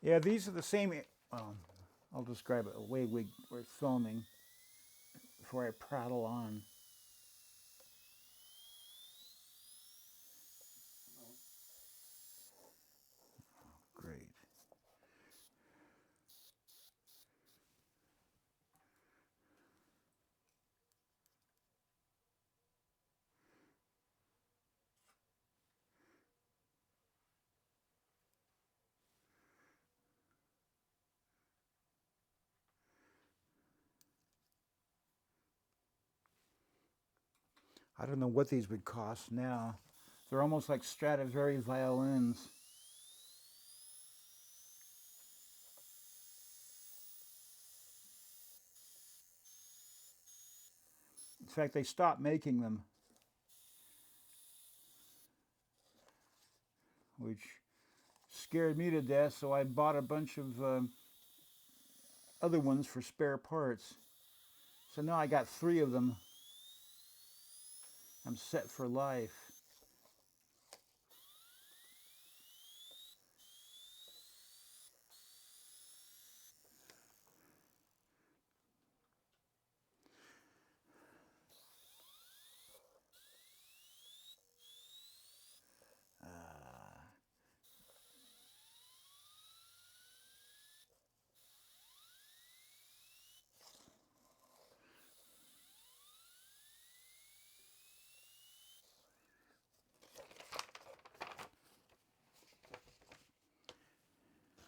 Yeah, these are the same. I'll describe it the way we're filming before I prattle on. Great. I don't know what these would cost now. They're almost like Stradivari violins. In fact, they stopped making them, which scared me to death, so I bought a bunch of other ones for spare parts. So now I got three of them. I'm set for life.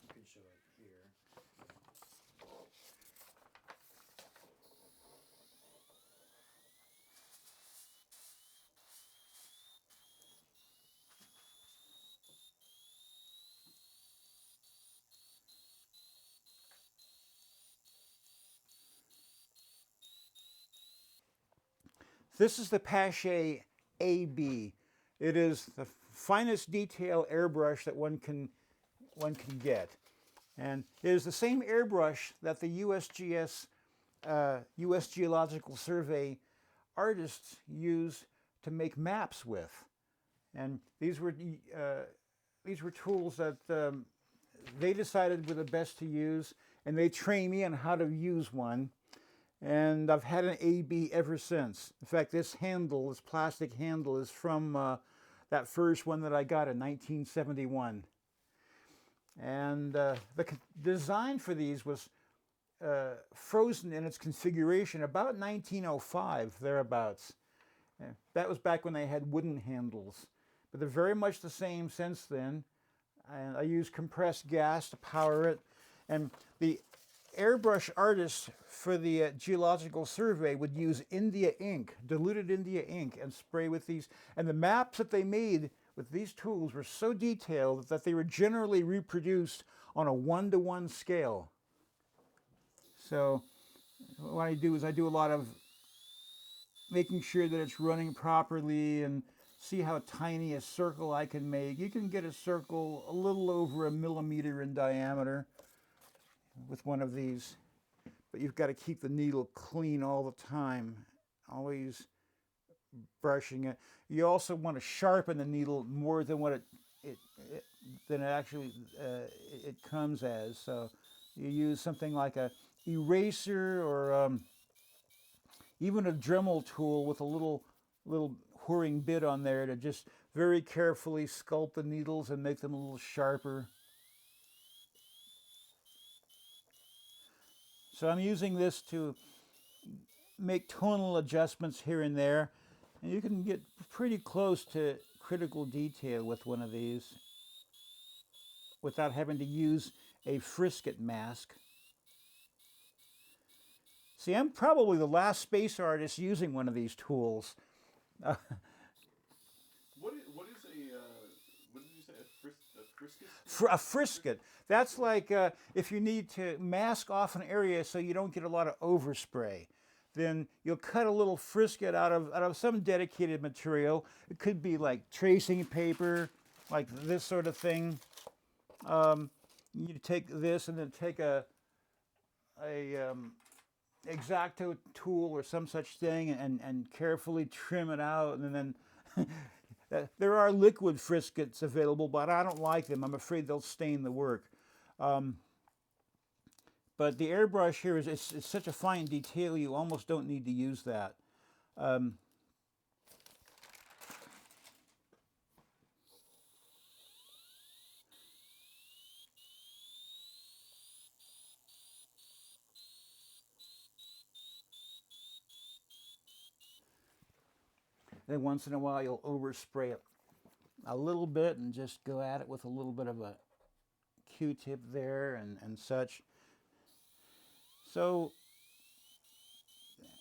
You can show it here. This is the Pache AB. It is the finest detail airbrush that one can get. And it is the same airbrush that the USGS, U.S. Geological Survey artists use to make maps with. And these were tools that they decided were the best to use, and they trained me on how to use one. And I've had an AB ever since. In fact, this handle, this plastic handle, is from that first one that I got in 1971. And the design for these was frozen in its configuration about 1905, thereabouts. That was back when they had wooden handles. But they're very much the same since then. And I use compressed gas to power it. And the airbrush artists for the Geological Survey would use India ink, diluted India ink, and spray with these. And the maps that they made with these tools were so detailed that they were generally reproduced on a 1-to-1 scale. So what I do is I do a lot of making sure that it's running properly and see how tiny a circle I can make. You can get a circle a little over a millimeter in diameter with one of these, but you've got to keep the needle clean all the time, always brushing it. You also want to sharpen the needle more than what it actually it comes as. So you use something like a eraser or even a Dremel tool with a little whirring bit on there to just very carefully sculpt the needles and make them a little sharper. So I'm using this to make tonal adjustments here and there, and you can get pretty close to critical detail with one of these without having to use a frisket mask. See, I'm probably the last space artist using one of these tools. What did you say? A frisket? A frisket. That's like if you need to mask off an area so you don't get a lot of overspray. Then you'll cut a little frisket out of some dedicated material. It could be like tracing paper, like this sort of thing. You take this and then take a X-Acto tool or some such thing and carefully trim it out, and then there are liquid friskets available, but I don't like them. I'm afraid they'll stain the work. But the airbrush here is it's such a fine detail you almost don't need to use that. Um, then once in a while you'll overspray it a little bit and just go at it with a little bit of a Q-tip there and such. So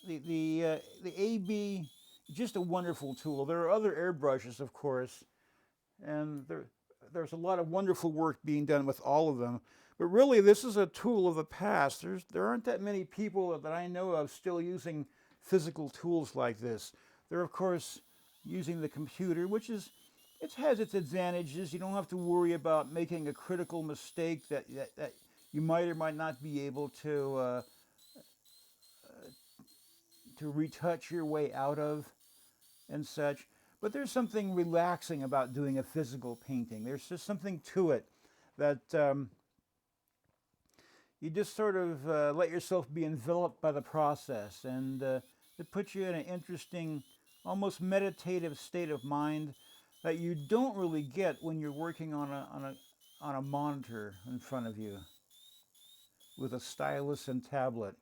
the AB, just a wonderful tool. There are other airbrushes, of course, and there's a lot of wonderful work being done with all of them. But really, this is a tool of the past. There aren't that many people that I know of still using physical tools like this. They're, of course, using the computer, which is, it has its advantages. You don't have to worry about making a critical mistake that you might or might not be able to retouch your way out of and such. But there's something relaxing about doing a physical painting. There's just something to it that you just sort of let yourself be enveloped by the process, and it puts you in an interesting, almost meditative state of mind that you don't really get when you're working on a monitor in front of you with a stylus and tablet.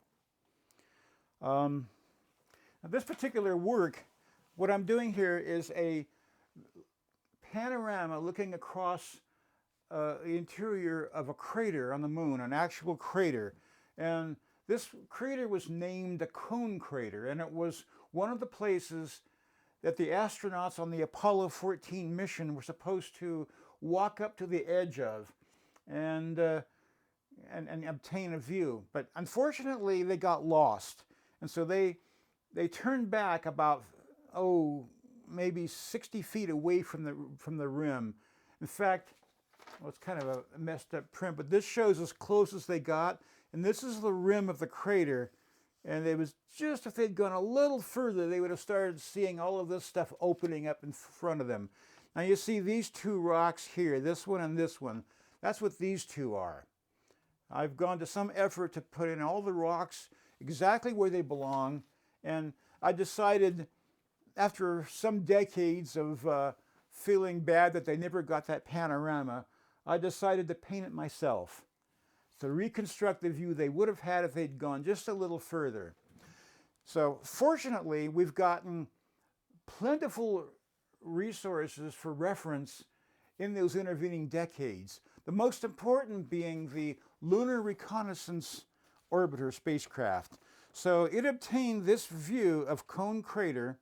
Now this particular work, what I'm doing here is a panorama looking across the interior of a crater on the moon, an actual crater. And this crater was named the Cone Crater, and it was one of the places that the astronauts on the Apollo 14 mission were supposed to walk up to the edge of and obtain a view. But unfortunately, they got lost. And so they turned back about, maybe 60 feet away from the rim. In fact, well, it's kind of a messed up print, but this shows as close as they got. And this is the rim of the crater. And it was just, if they'd gone a little further, they would have started seeing all of this stuff opening up in front of them. Now you see these two rocks here, this one and this one. That's what these two are. I've gone to some effort to put in all the rocks exactly where they belong. And I decided, after some decades of feeling bad that they never got that panorama, I decided to paint it myself, to reconstruct the view they would have had if they'd gone just a little further. So fortunately, we've gotten plentiful resources for reference in those intervening decades. The most important being the Lunar Reconnaissance Orbiter spacecraft. So it obtained this view of Cone Crater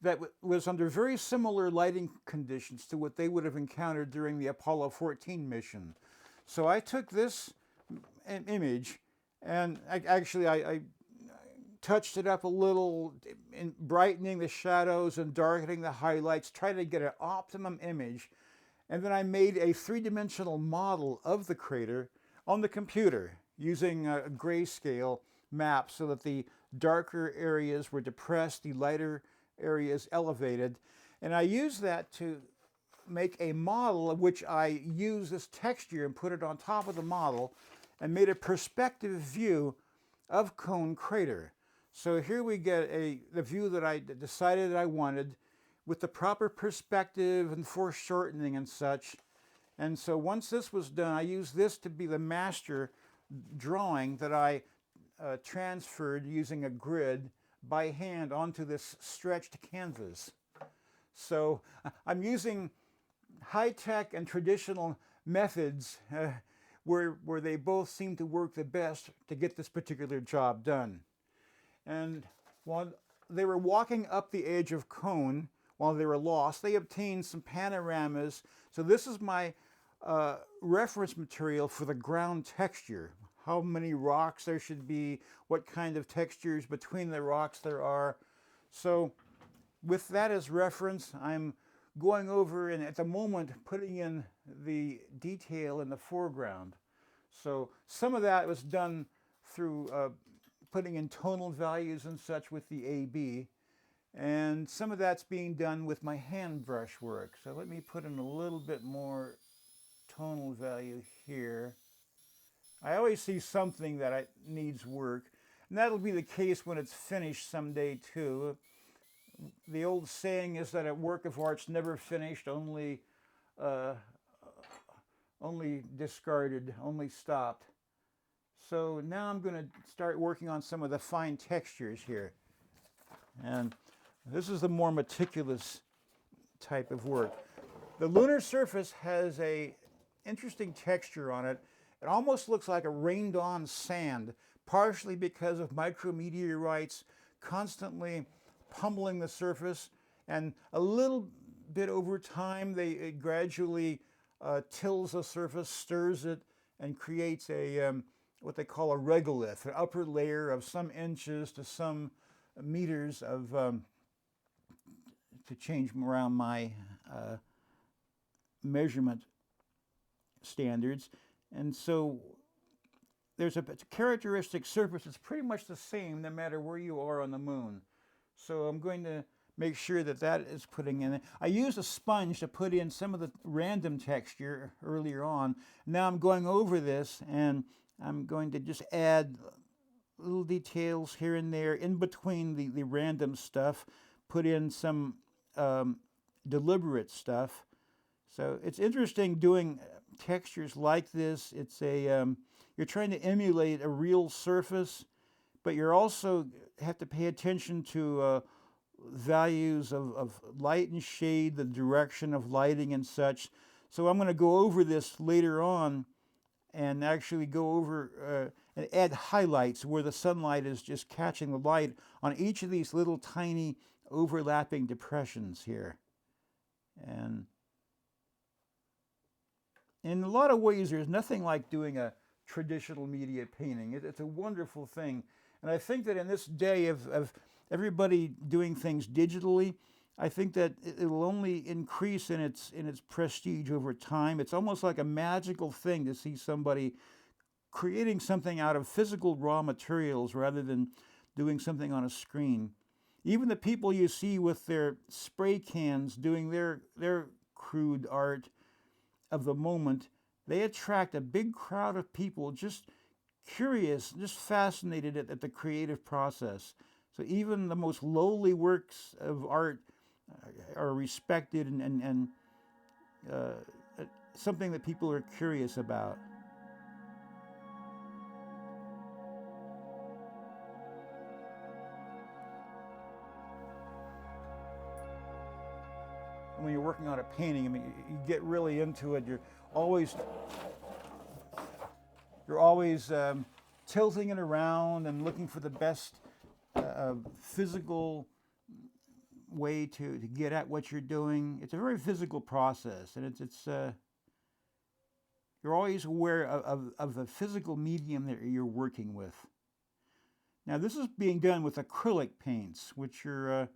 that was under very similar lighting conditions to what they would have encountered during the Apollo 14 mission. So I took this image and I touched it up a little, in brightening the shadows and darkening the highlights, trying to get an optimum image. And then I made a three-dimensional model of the crater on the computer using a grayscale map so that the darker areas were depressed, the lighter areas elevated. And I used that to make a model of which I used this texture and put it on top of the model and made a perspective view of Cone Crater. So here we get the view that I decided that I wanted with the proper perspective and foreshortening and such. And so once this was done, I used this to be the master drawing that I transferred using a grid by hand onto this stretched canvas. So I'm using high-tech and traditional methods where they both seem to work the best to get this particular job done. And while they were walking up the edge of Cone, while they were lost, they obtained some panoramas. So this is my reference material for the ground texture. How many rocks there should be, what kind of textures between the rocks there are. So with that as reference, I'm going over and at the moment putting in the detail in the foreground. So some of that was done through putting in tonal values and such with the AB, and some of that's being done with my hand brush work. So let me put in a little bit more tonal value here. I always see something that needs work, and that'll be the case when it's finished someday too. The old saying is that a work of art's never finished, only discarded, only stopped. So now I'm going to start working on some of the fine textures here. And this is the more meticulous type of work. The lunar surface has a interesting texture on it. It almost looks like a rained on sand, partially because of micrometeorites constantly pummeling the surface, and a little bit over time it gradually tills the surface, stirs it, and creates a what they call a regolith, an upper layer of some inches to some meters of, to change around my measurement standards. And so there's a characteristic surface that's pretty much the same no matter where you are on the moon. So I'm going to make sure that that is putting in. I used a sponge to put in some of the random texture earlier on. Now I'm going over this and I'm going to just add little details here and there in between the random stuff, put in some deliberate stuff. So it's interesting doing textures like this. It's a you're trying to emulate a real surface, but you're also have to pay attention to values of light and shade, the direction of lighting and such. So I'm going to go over this later on and actually go over and add highlights where the sunlight is just catching the light on each of these little tiny overlapping depressions here. And in a lot of ways, there's nothing like doing a traditional media painting. It's a wonderful thing. And I think that in this day of everybody doing things digitally, I think that it will only increase in its prestige over time. It's almost like a magical thing to see somebody creating something out of physical raw materials rather than doing something on a screen. Even the people you see with their spray cans doing their crude art of the moment, they attract a big crowd of people just curious, just fascinated at the creative process. So even the most lowly works of art are respected and something that people are curious about. When you're working on a painting, I mean, you get really into it. You're always tilting it around and looking for the best physical way to get at what you're doing. It's a very physical process, and it's you're always aware of the physical medium that you're working with. Now, this is being done with acrylic paints, which are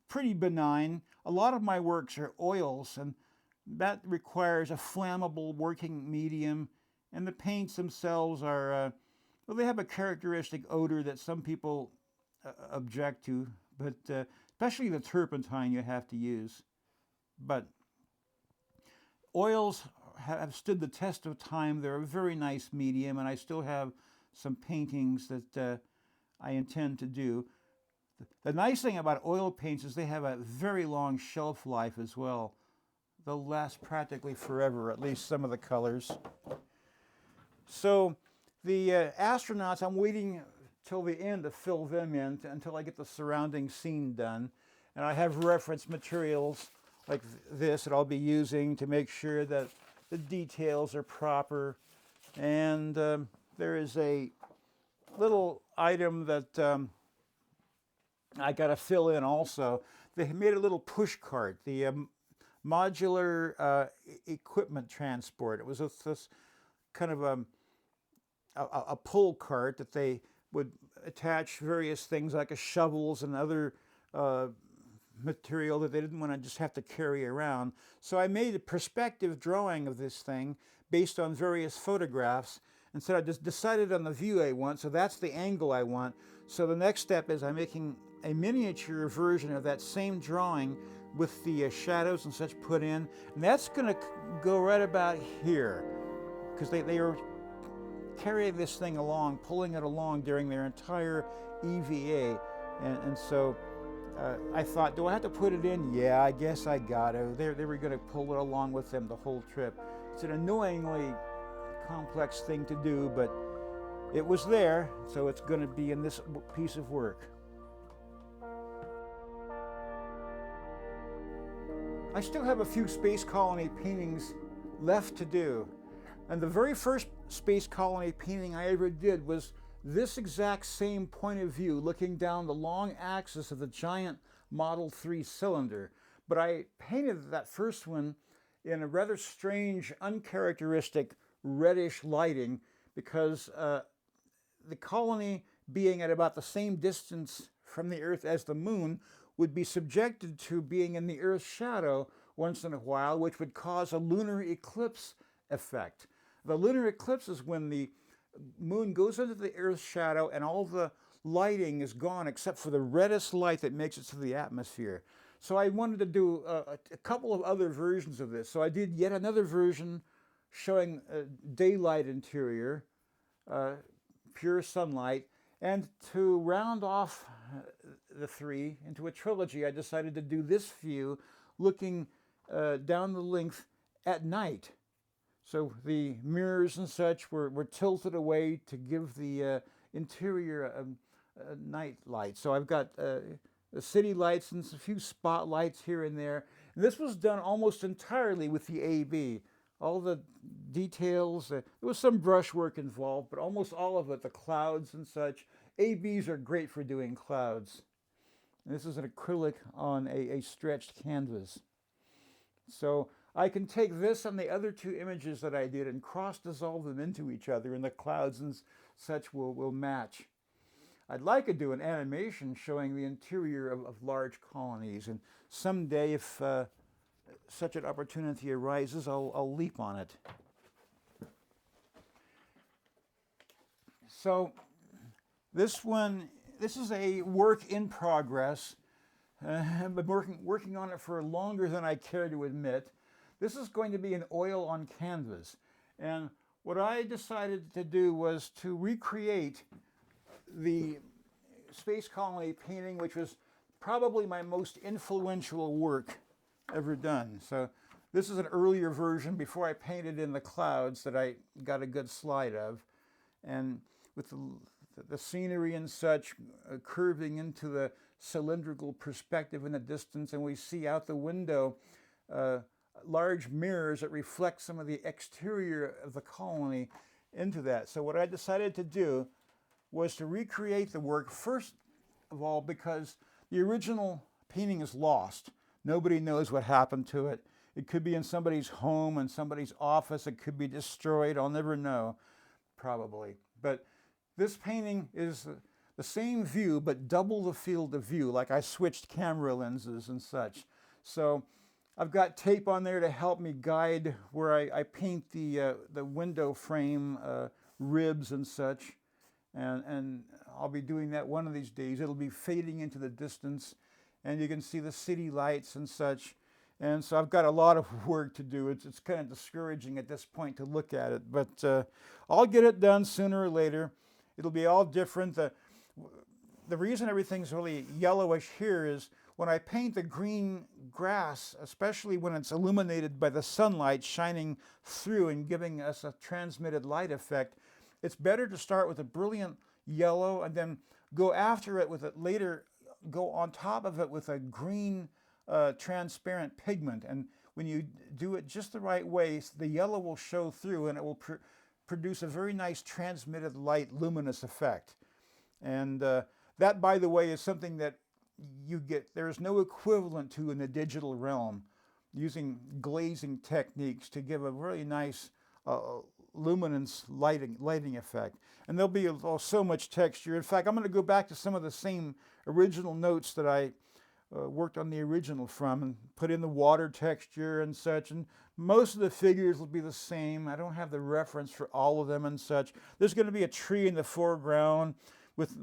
pretty benign. A lot of my works are oils, and that requires a flammable working medium, and the paints themselves are, well, they have a characteristic odor that some people object to, but especially the turpentine you have to use. But oils have stood the test of time. They're a very nice medium, and I still have some paintings that I intend to do. The nice thing about oil paints is they have a very long shelf life as well. They'll last practically forever, at least some of the colors. So the astronauts, I'm waiting till the end to fill them in until I get the surrounding scene done. And I have reference materials like this that I'll be using to make sure that the details are proper. And there is a little item that I got to fill in also. They made a little push cart, the modular equipment transport. It was this kind of a pull cart that they would attach various things like shovels and other material that they didn't want to just have to carry around. So I made a perspective drawing of this thing based on various photographs, and so I just decided on the view I want, so that's the angle I want. So the next step is I'm making a miniature version of that same drawing with the shadows and such put in. And that's going to go right about here, because they are carrying this thing along, pulling it along during their entire EVA. And so I thought, do I have to put it in? Yeah, I guess I got to. They were going to pull it along with them the whole trip. It's an annoyingly complex thing to do, but it was there, so it's going to be in this piece of work. I still have a few Space Colony paintings left to do. And the very first Space Colony painting I ever did was this exact same point of view, looking down the long axis of the giant Model 3 cylinder. But I painted that first one in a rather strange, uncharacteristic reddish lighting, because the colony, being at about the same distance from the Earth as the Moon, would be subjected to being in the Earth's shadow once in a while, which would cause a lunar eclipse effect. The lunar eclipse is when the Moon goes into the Earth's shadow and all the lighting is gone except for the reddest light that makes it to the atmosphere. So I wanted to do a couple of other versions of this. So I did yet another version showing daylight interior, pure sunlight, and to round off the three into a trilogy, I decided to do this view looking down the length at night. So the mirrors and such were tilted away to give the interior a night light. So I've got the city lights and a few spotlights here and there. And this was done almost entirely with the AB. All the details, there was some brushwork involved, but almost all of it, the clouds and such. ABs are great for doing clouds. And this is an acrylic on a stretched canvas. So I can take this and the other two images that I did and cross-dissolve them into each other, and the clouds and such will match. I'd like to do an animation showing the interior of large colonies, and someday, if such an opportunity arises, I'll leap on it. So this is a work in progress. I've been working on it for longer than I care to admit. This is going to be an oil on canvas. And what I decided to do was to recreate the Space Colony painting, which was probably my most influential work ever done. So this is an earlier version before I painted in the clouds that I got a good slide of. And with the scenery and such curving into the cylindrical perspective in the distance, and we see out the window large mirrors that reflect some of the exterior of the colony into that. So what I decided to do was to recreate the work, first of all, because the original painting is lost. Nobody knows what happened to it. It could be in somebody's home, in somebody's office. It could be destroyed. I'll never know, probably. But this painting is the same view, but double the field of view, like I switched camera lenses and such. So I've got tape on there to help me guide where I paint the window frame ribs and such. And I'll be doing that one of these days. It'll be fading into the distance, and you can see the city lights and such. And so I've got a lot of work to do. It's kind of discouraging at this point to look at it, but I'll get it done sooner or later. It'll be all different. The reason everything's really yellowish here is when I paint the green grass, especially when it's illuminated by the sunlight shining through and giving us a transmitted light effect, it's better to start with a brilliant yellow and then go after it with it later, go on top of it with a green transparent pigment. And when you do it just the right way, the yellow will show through and it will produce a very nice transmitted light luminous effect. And that, by the way, is something that you get, there is no equivalent to in the digital realm, using glazing techniques to give a really nice luminance lighting effect. And there'll be so much texture. In fact, I'm going to go back to some of the same original notes that I worked on the original from and put in the water texture and such. And most of the figures will be the same. I don't have the reference for all of them and such. There's going to be a tree in the foreground with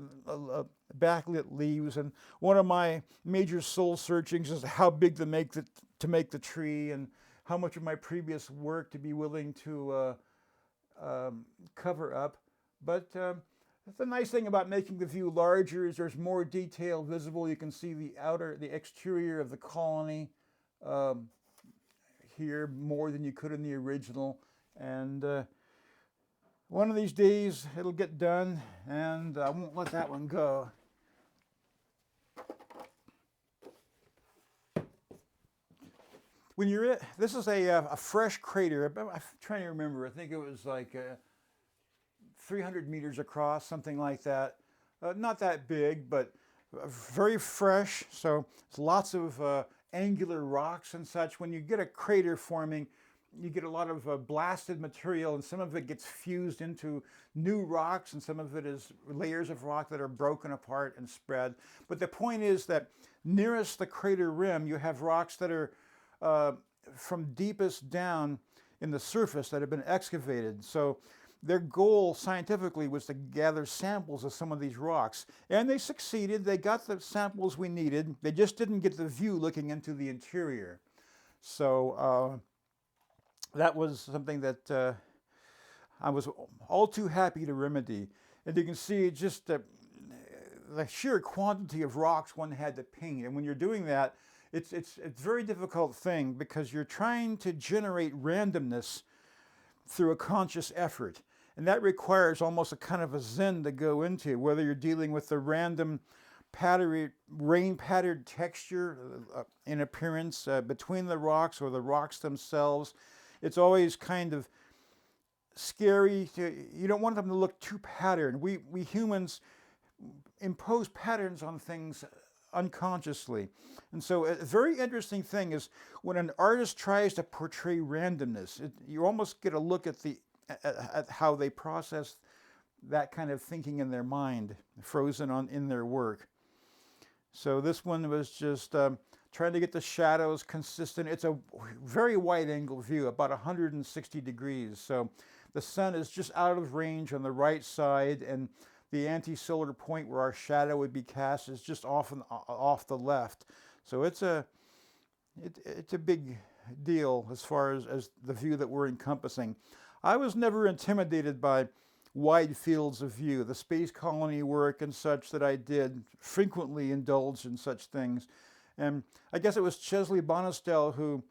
backlit leaves. And one of my major soul searchings is how big to make the tree, and how much of my previous work to be willing to cover up. But the nice thing about making the view larger is there's more detail visible. You can see the exterior of the colony here more than you could in the original. And one of these days it'll get done, and I won't let that one go. When you're this is a fresh crater. I'm trying to remember. I think it was like 300 meters across, something like that. Not that big, but very fresh. So it's lots of angular rocks and such. When you get a crater forming, you get a lot of blasted material, and some of it gets fused into new rocks, and some of it is layers of rock that are broken apart and spread. But the point is that nearest the crater rim, you have rocks that are from deepest down in the surface that have been excavated. So their goal scientifically was to gather samples of some of these rocks. And they succeeded. They got the samples we needed. They just didn't get the view looking into the interior. So that was something that I was all too happy to remedy. And you can see just the sheer quantity of rocks one had to paint. And when you're doing that, it's a very difficult thing, because you're trying to generate randomness through a conscious effort. And that requires almost a kind of a zen to go into, whether you're dealing with the random rain-patterned texture in appearance between the rocks or the rocks themselves. It's always kind of scary. You don't want them to look too patterned. We humans impose patterns on things unconsciously. And so a very interesting thing is when an artist tries to portray randomness, you almost get a look at at how they process that kind of thinking in their mind, frozen in their work. So this one was just trying to get the shadows consistent. It's a very wide angle view, about 160 degrees. So the sun is just out of range on the right side, and the anti-solar point where our shadow would be cast is just off the left. So it's a big deal as far as the view that we're encompassing. I was never intimidated by wide fields of view. The space colony work and such that I did frequently indulged in such things. And I guess it was Chesley Bonestell who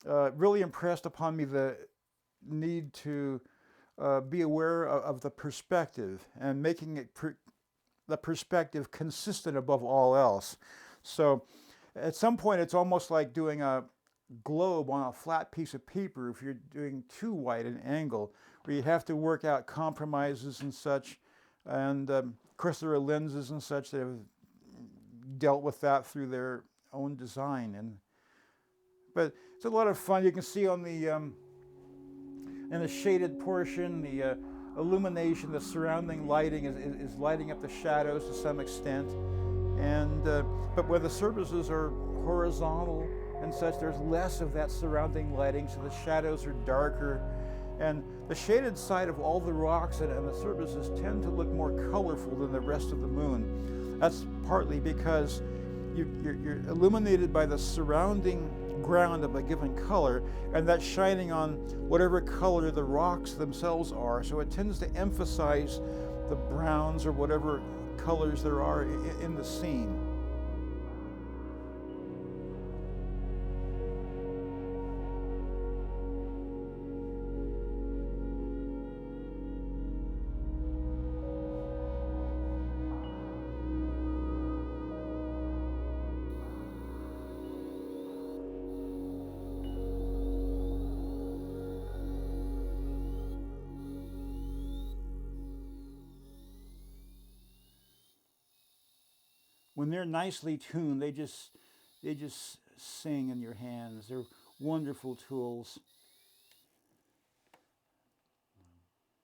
really impressed upon me the need to be aware of the perspective and making it the perspective consistent above all else. So at some point it's almost like doing a globe on a flat piece of paper if you're doing too wide an angle, where you have to work out compromises and such. And of course there are lenses and such that have dealt with that through their own design. But it's a lot of fun. You can see on the in the shaded portion, the illumination, the surrounding lighting is lighting up the shadows to some extent. And but where the surfaces are horizontal and such, there's less of that surrounding lighting, so the shadows are darker. And the shaded side of all the rocks and the surfaces tend to look more colorful than the rest of the moon. That's partly because you're illuminated by the surrounding ground of a given color, and that's shining on whatever color the rocks themselves are. So it tends to emphasize the browns or whatever colors there are in the scene. When they're nicely tuned, they just sing in your hands. They're wonderful tools.